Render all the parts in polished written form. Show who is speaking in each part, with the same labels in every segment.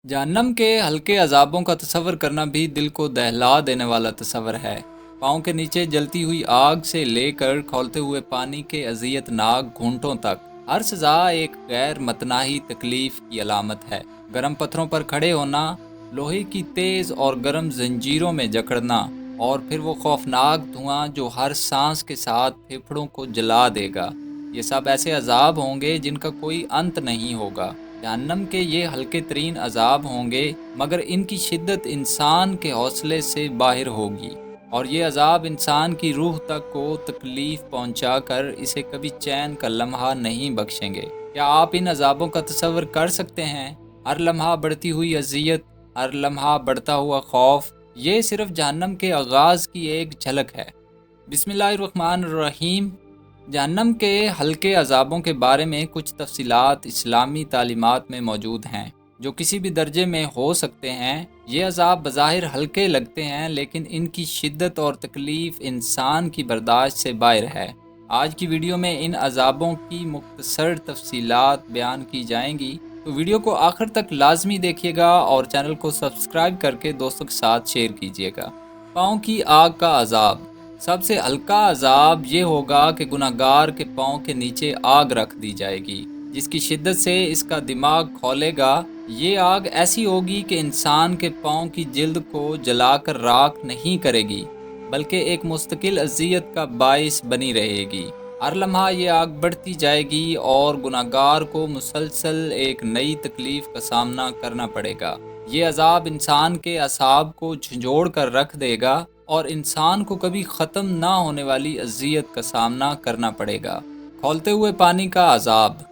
Speaker 1: जहन्नम के हल्के अजाबों का तसव्वुर करना भी दिल को दहला देने वाला तसव्वुर है। पाँव के नीचे जलती हुई आग से लेकर खौलते हुए पानी के अज़ियतनाक घूंटों तक हर सज़ा एक गैर मतनाही तकलीफ़ की अलामत है। गर्म पत्थरों पर खड़े होना, लोहे की तेज़ और गर्म जंजीरों में जकड़ना और फिर वो खौफनाक धुआं जो हर सांस के साथ फेफड़ों को जला देगा, ये सब ऐसे अजाब होंगे जिनका कोई अंत नहीं होगा। जहन्नम के ये हल्के तरीन अजाब होंगे, मगर इनकी शिद्दत इंसान के हौसले से बाहर होगी और ये अजाब इंसान की रूह तक को तकलीफ़ पहुंचा कर इसे कभी चैन का लम्हा नहीं बख्शेंगे। क्या आप इन अजाबों का तसव्वुर कर सकते हैं? हर लम्हा बढ़ती हुई अजियत, हर लम्हा बढ़ता हुआ खौफ, ये सिर्फ जहन्नम के आगाज़ की एक झलक है। बिस्मिल्लाहिर्रहमानिर्रहीम। जहन्नम के हल्के अजाबों के बारे में कुछ तफसीलात इस्लामी तालीमात में मौजूद हैं, जो किसी भी दर्जे में हो सकते हैं। ये अजाब बज़ाहिर हल्के लगते हैं, लेकिन इनकी शिद्दत और तकलीफ़ इंसान की बर्दाश्त से बाहर है। आज की वीडियो में इन अजाबों की मुख्तसर तफसीलात बयान की जाएंगी, तो वीडियो को आखिर तक लाजमी देखिएगा और चैनल को सब्सक्राइब करके दोस्तों के साथ शेयर कीजिएगा। पाँव की आग का अजाब। सबसे हल्का अजाब ये होगा कि गुनहगार के पाँव के नीचे आग रख दी जाएगी, जिसकी शिद्दत से इसका दिमाग खौलेगा। ये आग ऐसी होगी कि इंसान के पाँव की जिल्द को जलाकर राख नहीं करेगी, बल्कि एक मुस्तकिल अजियत का बाइस बनी रहेगी। हर लम्हा ये आग बढ़ती जाएगी और गुनहगार को मुसलसल एक नई तकलीफ़ का सामना करना पड़ेगा। ये अजाब इंसान के असाब को झंझोड़ कर रख देगा और इंसान को कभी ख़त्म ना होने वाली अजियत का सामना करना पड़ेगा। खौलते हुए पानी का अजाब।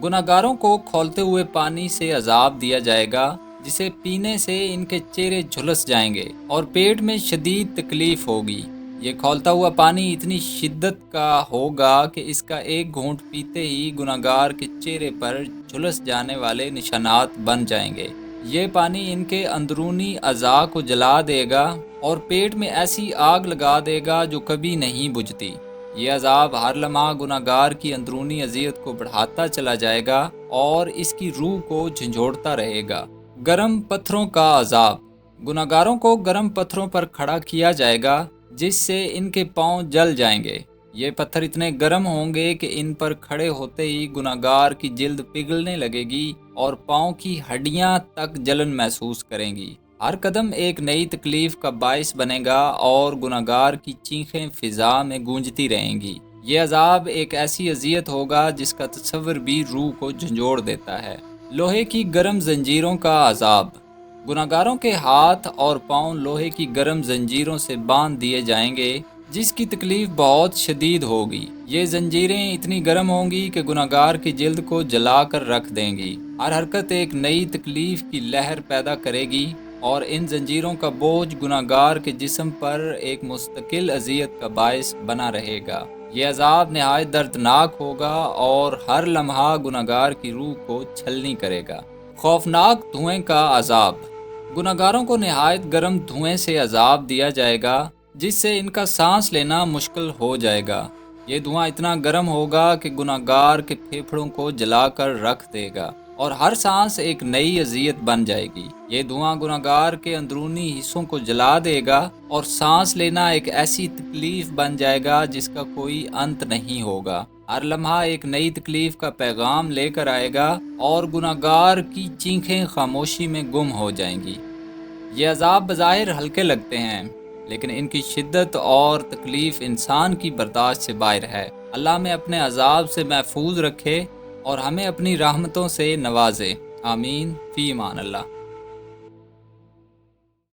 Speaker 1: गुनहगारों को खौलते हुए पानी से अजाब दिया जाएगा, जिसे पीने से इनके चेहरे झुलस जाएंगे और पेट में शदीद तकलीफ़ होगी। ये खौलता हुआ पानी इतनी शिद्दत का होगा कि इसका एक घूंट पीते ही गुनहगार के चेहरे पर झुलस जाने वाले निशानात बन जाएंगे। ये पानी इनके अंदरूनी अज़ा को जला देगा और पेट में ऐसी आग लगा देगा जो कभी नहीं बुझती। ये अजाब हर लम्हा गुनहगार की अंदरूनी अजियत को बढ़ाता चला जाएगा और इसकी रूह को झंझोड़ता रहेगा। गर्म पत्थरों का अजाब। गुनहगारों को गर्म पत्थरों पर खड़ा किया जाएगा, जिससे इनके पाँव जल जाएंगे। ये पत्थर इतने गर्म होंगे कि इन पर खड़े होते ही गुनहगार की जिल्द पिघलने लगेगी और पाँव की हड्डियाँ तक जलन महसूस करेंगी। हर कदम एक नई तकलीफ़ का बाइस बनेगा और गुनहगार की चीखें फ़िज़ा में गूंजती रहेंगी। ये अजाब एक ऐसी अजियत होगा जिसका तसव्वुर भी रूह को झंझोड़ देता है। लोहे की गर्म जंजीरों का अजाब। गुनहगारों के हाथ और पाँव लोहे की गर्म जंजीरों से बांध दिए जाएंगे, जिसकी तकलीफ़ बहुत शदीद होगी। ये जंजीरें इतनी गर्म होंगी कि गुनहगार की जिल्द को जला कर रख देंगी। हर हरकत एक नई तकलीफ़ की लहर पैदा करेगी और इन जंजीरों का बोझ गुनहगार के जिस्म पर एक मुस्तकिल अजियत का बाइस बना रहेगा। ये अजाब नहायत दर्दनाक होगा और हर लम्हा गुनहगार की रूह को छलनी करेगा। खौफनाक धुएं का अजाब। गुनहगारों को नहायत गर्म धुएं से अजाब दिया जाएगा, जिससे इनका सांस लेना मुश्किल हो जाएगा। ये धुआं इतना गर्म होगा कि गुनहगार के फेफड़ों को जलाकर रख देगा और हर सांस एक नई अजियत बन जाएगी। ये धुआं गुनहगार के अंदरूनी हिस्सों को जला देगा और सांस लेना एक ऐसी तकलीफ बन जाएगा जिसका कोई अंत नहीं होगा। हर लम्हा एक नई तकलीफ का पैगाम लेकर आएगा और गुनहगार की चीखें खामोशी में गुम हो जाएंगी। ये अजाब बज़ाहिर हल्के लगते हैं, लेकिन इनकी शिद्दत और तकलीफ़ इंसान की बर्दाश्त से बाहर है। अल्लाह में अपने अजाब से महफूज रखे और हमें अपनी रहमतों से नवाजे। आमीन फ़ी अमान अल्लाह।